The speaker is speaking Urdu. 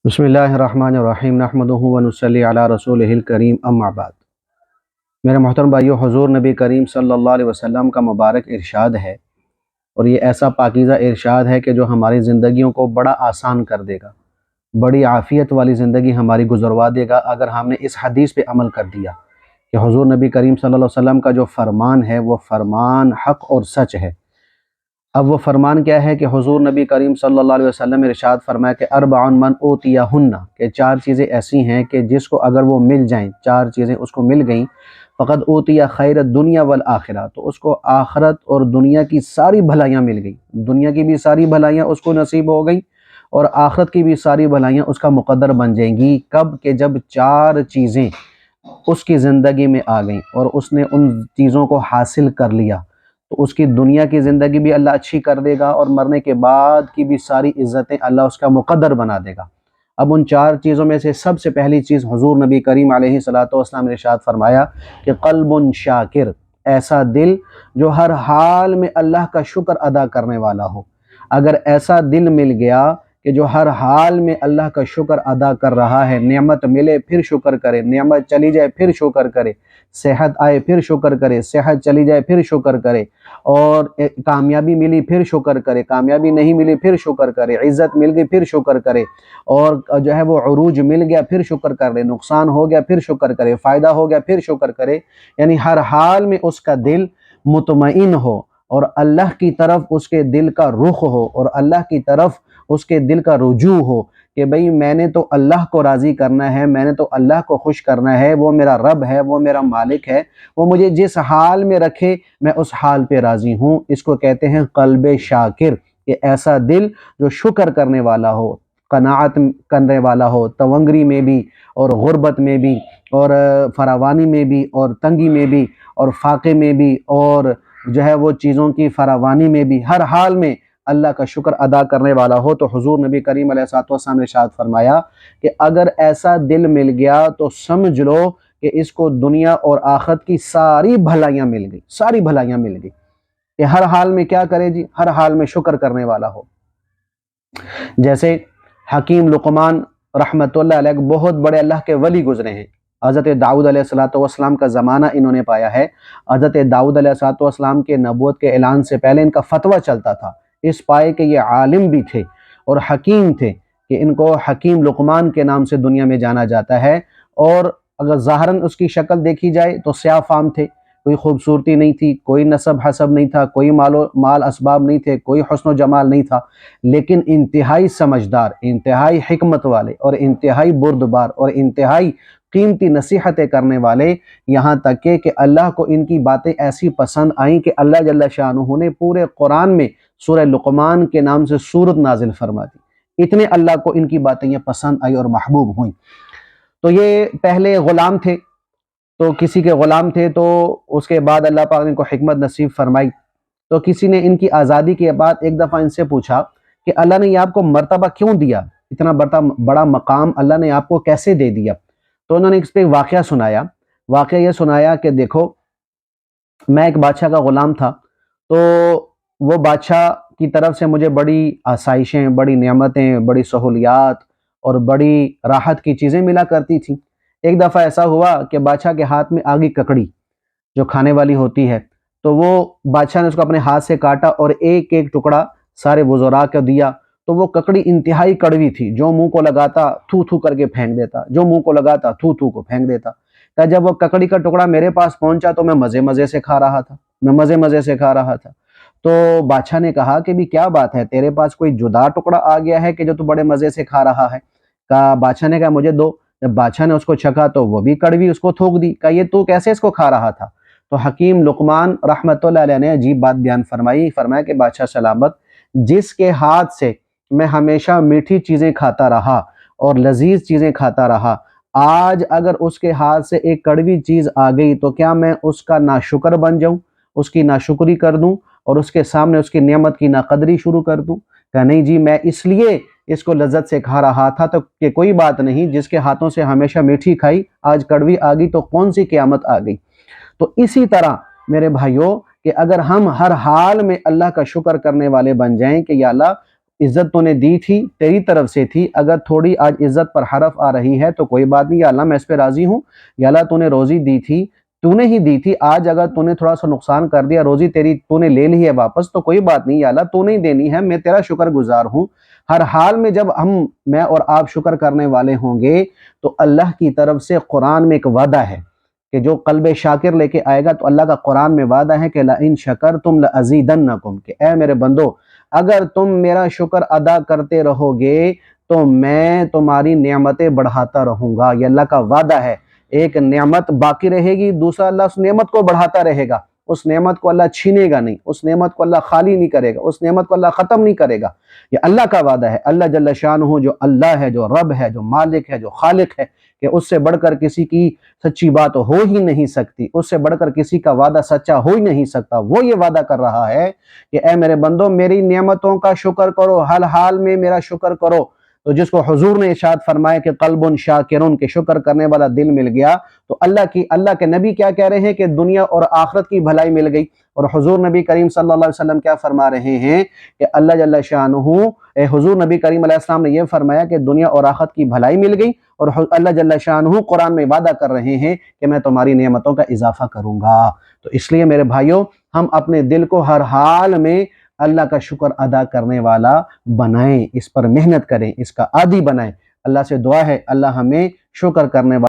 بسم اللہ الرحمن الرحیم نحمدہ و نصلی علی رسولہ الکریم اما بعد۔ میرے محترم بھائیو، حضور نبی کریم صلی اللہ علیہ وسلم کا مبارک ارشاد ہے، اور یہ ایسا پاکیزہ ارشاد ہے کہ جو ہماری زندگیوں کو بڑا آسان کر دے گا، بڑی عافیت والی زندگی ہماری گزروا دے گا اگر ہم نے اس حدیث پہ عمل کر دیا کہ حضور نبی کریم صلی اللہ علیہ وسلم کا جو فرمان ہے وہ فرمان حق اور سچ ہے۔ اب وہ فرمان کیا ہے کہ حضور نبی کریم صلی اللہ علیہ وسلم نے ارشاد فرمایا کہ اربع من اوتیہن، کہ چار چیزیں ایسی ہیں کہ جس کو اگر وہ مل جائیں، چار چیزیں اس کو مل گئیں، فقد اوتی خیر الدنیا والآخرہ، تو اس کو آخرت اور دنیا کی ساری بھلائیاں مل گئیں، دنیا کی بھی ساری بھلائیاں اس کو نصیب ہو گئیں اور آخرت کی بھی ساری بھلائیاں اس کا مقدر بن جائیں گی۔ کب کہ جب چار چیزیں اس کی زندگی میں آ گئیں اور اس نے ان چیزوں کو حاصل کر لیا، تو اس کی دنیا کی زندگی بھی اللہ اچھی کر دے گا اور مرنے کے بعد کی بھی ساری عزتیں اللہ اس کا مقدر بنا دے گا۔ اب ان چار چیزوں میں سے سب سے پہلی چیز حضور نبی کریم علیہ السلام نے ارشاد فرمایا کہ قلب شاکر، ایسا دل جو ہر حال میں اللہ کا شکر ادا کرنے والا ہو۔ اگر ایسا دل مل گیا کہ جو ہر حال میں اللہ کا شکر ادا کر رہا ہے، نعمت ملے پھر شکر کرے، نعمت چلی جائے پھر شکر کرے، صحت آئے پھر شکر کرے، صحت چلی جائے پھر شکر کرے، اور کامیابی ملی پھر شکر کرے، کامیابی نہیں ملی پھر شکر کرے، عزت مل گئی پھر شکر کرے، اور جو ہے وہ عروج مل گیا پھر شکر کرے، نقصان ہو گیا پھر شکر کرے، فائدہ ہو گیا پھر شکر کرے، یعنی ہر حال میں اس کا دل مطمئن ہو اور اللہ کی طرف اس کے دل کا رخ ہو اور اللہ کی طرف اس کے دل کا رجوع ہو کہ بھئی میں نے تو اللہ کو راضی کرنا ہے، میں نے تو اللہ کو خوش کرنا ہے، وہ میرا رب ہے، وہ میرا مالک ہے، وہ مجھے جس حال میں رکھے میں اس حال پہ راضی ہوں۔ اس کو کہتے ہیں قلب شاکر، کہ ایسا دل جو شکر کرنے والا ہو، قناعت کرنے والا ہو، تونگری میں بھی اور غربت میں بھی اور فراوانی میں بھی اور تنگی میں بھی اور فاقے میں بھی اور جو ہے وہ چیزوں کی فراوانی میں بھی، ہر حال میں اللہ کا شکر ادا کرنے والا ہو۔ تو حضور نبی کریم علیہ السلام نے ارشاد فرمایا کہ اگر ایسا دل مل گیا تو سمجھ لو کہ اس کو دنیا اور آخرت کی ساری بھلائیاں مل گئی، ساری بھلائیاں مل گئی، کہ ہر حال میں کیا کرے جی، ہر حال میں شکر کرنے والا ہو۔ جیسے حکیم لقمان رحمۃ اللہ علیہ بہت بڑے اللہ کے ولی گزرے ہیں، حضرت داؤد علیہ السلام کا زمانہ انہوں نے پایا ہے۔ حضرت داؤد علیہ السلام کے نبوت کے اعلان سے پہلے ان کا فتویٰ چلتا تھا، اس پائے کہ یہ عالم بھی تھے اور حکیم تھے، کہ ان کو حکیم لقمان کے نام سے دنیا میں جانا جاتا ہے۔ اور اگر ظاہراً اس کی شکل دیکھی جائے تو سیاہ فام تھے، کوئی خوبصورتی نہیں تھی، کوئی نسب حسب نہیں تھا، کوئی مال اسباب نہیں تھے، کوئی حسن و جمال نہیں تھا، لیکن انتہائی سمجھدار، انتہائی حکمت والے اور انتہائی بردبار اور انتہائی قیمتی نصیحتیں کرنے والے، یہاں تک کہ اللہ کو ان کی باتیں ایسی پسند آئیں کہ اللہ جل شانہ نے پورے قرآن میں سورہ لقمان کے نام سے سورت نازل فرما دی، اتنے اللہ کو ان کی باتیں یہ پسند آئی اور محبوب ہوئیں۔ تو یہ پہلے غلام تھے، تو کسی کے غلام تھے، تو اس کے بعد اللہ پاک نے ان کو حکمت نصیب فرمائی، تو کسی نے ان کی آزادی کے بعد ایک دفعہ ان سے پوچھا کہ اللہ نے یہ آپ کو مرتبہ کیوں دیا، اتنا بڑا مقام اللہ نے آپ کو کیسے دے دیا؟ تو انہوں نے اس پہ واقعہ سنایا، واقعہ یہ سنایا کہ دیکھو میں ایک بادشاہ کا غلام تھا، تو وہ بادشاہ کی طرف سے مجھے بڑی آسائشیں، بڑی نعمتیں، بڑی سہولیات اور بڑی راحت کی چیزیں ملا کرتی تھیں۔ ایک دفعہ ایسا ہوا کہ بادشاہ کے ہاتھ میں آ گئی ککڑی جو کھانے والی ہوتی ہے، تو وہ بادشاہ نے اس کو اپنے ہاتھ سے کاٹا اور ایک ایک ٹکڑا سارے وزراء کو دیا، تو وہ ککڑی انتہائی کڑوی تھی، جو منہ کو لگاتا تھو تھو کر کے پھینک دیتا، جو منہ کو لگاتا تھو تھو کو پھینک دیتا۔ کہ جب وہ ککڑی کا ٹکڑا میرے پاس پہنچا تو میں مزے مزے سے کھا رہا تھا، میں مزے مزے سے کھا رہا تھا۔ تو بادشاہ نے کہا کہ بھی کیا بات ہے، تیرے پاس کوئی جدا ٹکڑا آ گیا ہے کہ جو تو بڑے مزے سے کھا رہا ہے؟ کہا بادشاہ نے کہا مجھے دو۔ جب بادشاہ نے اس کو چکھا تو وہ بھی کڑوی اس کو تھوک دی۔ کہا یہ تو کیسے اس کو کھا رہا تھا؟ تو حکیم لقمان رحمۃ اللہ علیہ نے عجیب بات بیان فرمائی، فرمایا کہ بادشاہ سلامت، جس کے ہاتھ سے میں ہمیشہ میٹھی چیزیں کھاتا رہا اور لذیذ چیزیں کھاتا رہا، آج اگر اس کے ہاتھ سے ایک کڑوی چیز آ گئی تو کیا میں اس کا ناشکر بن جاؤں، اس کی ناشکری کر دوں اور اس کے سامنے اس کی نعمت کی ناقدری شروع کر دوں؟ کہا نہیں جی، میں اس لیے اس کو لذت سے کھا رہا تھا تو کہ کوئی بات نہیں، جس کے ہاتھوں سے ہمیشہ میٹھی کھائی آج کڑوی آ گئی تو کون سی قیامت آ گئی۔ تو اسی طرح میرے بھائیوں کہ اگر ہم ہر حال میں اللہ کا شکر کرنے والے بن جائیں کہ یا اللہ عزت تو نے دی تھی تیری طرف سے تھی، اگر تھوڑی آج عزت پر حرف آ رہی ہے تو کوئی بات نہیں، یا اللہ میں اس پہ راضی ہوں، یا اللہ تو نے روزی دی تھی، تو نے ہی دی تھی، آج اگر تو نے تھوڑا سا نقصان کر دیا، روزی تیری تو نے لے لی ہے واپس، تو کوئی بات نہیں، یا اللہ تو نہیں دینی ہے، میں تیرا شکر گزار ہوں۔ ہر حال میں جب میں اور آپ شکر کرنے والے ہوں گے تو اللہ کی طرف سے قرآن میں ایک وعدہ ہے کہ جو قلب شاکر لے کے آئے گا، تو اللہ کا قرآن میں وعدہ ہے کہ لَإِن شَكَرْتُمْ لَأَزِيدَنَّكُمْ، کہ اے میرے بندو اگر تم میرا شکر ادا کرتے رہو گے تو میں تمہاری نعمتیں بڑھاتا رہوں گا۔ یہ اللہ کا وعدہ ہے، ایک نعمت باقی رہے گی، دوسرا اللہ اس نعمت کو بڑھاتا رہے گا، اس نعمت کو اللہ چھینے گا نہیں، اس نعمت کو اللہ خالی نہیں کرے گا، اس نعمت کو اللہ ختم نہیں کرے گا۔ یہ اللہ کا وعدہ ہے۔ اللہ جل شانہ جو اللہ ہے، جو رب ہے، جو مالک ہے، جو خالق ہے، کہ اس سے بڑھ کر کسی کی سچی بات ہو ہی نہیں سکتی، اس سے بڑھ کر کسی کا وعدہ سچا ہو ہی نہیں سکتا، وہ یہ وعدہ کر رہا ہے کہ اے میرے بندو میری نعمتوں کا شکر کرو، ہر حال میں میرا شکر کرو۔ تو جس کو حضور نے ارشاد فرمایا کہ قلب شاکرون، کے شکر کرنے والا دل مل گیا، تو اللہ کے نبی کیا کہہ رہے ہیں کہ دنیا اور آخرت کی بھلائی مل گئی، اور حضور نبی کریم صلی اللہ علیہ وسلم کیا فرما رہے ہیں کہ اللہ جل شانہ، حضور نبی کریم علیہ السلام نے یہ فرمایا کہ دنیا اور آخرت کی بھلائی مل گئی، اور اللہ جل شانہ قرآن میں وعدہ کر رہے ہیں کہ میں تمہاری نعمتوں کا اضافہ کروں گا۔ تو اس لیے میرے بھائیوں، ہم اپنے دل کو ہر حال میں اللہ کا شکر ادا کرنے والا بنائیں، اس پر محنت کریں، اس کا عادی بنائیں۔ اللہ سے دعا ہے اللہ ہمیں شکر کرنے والا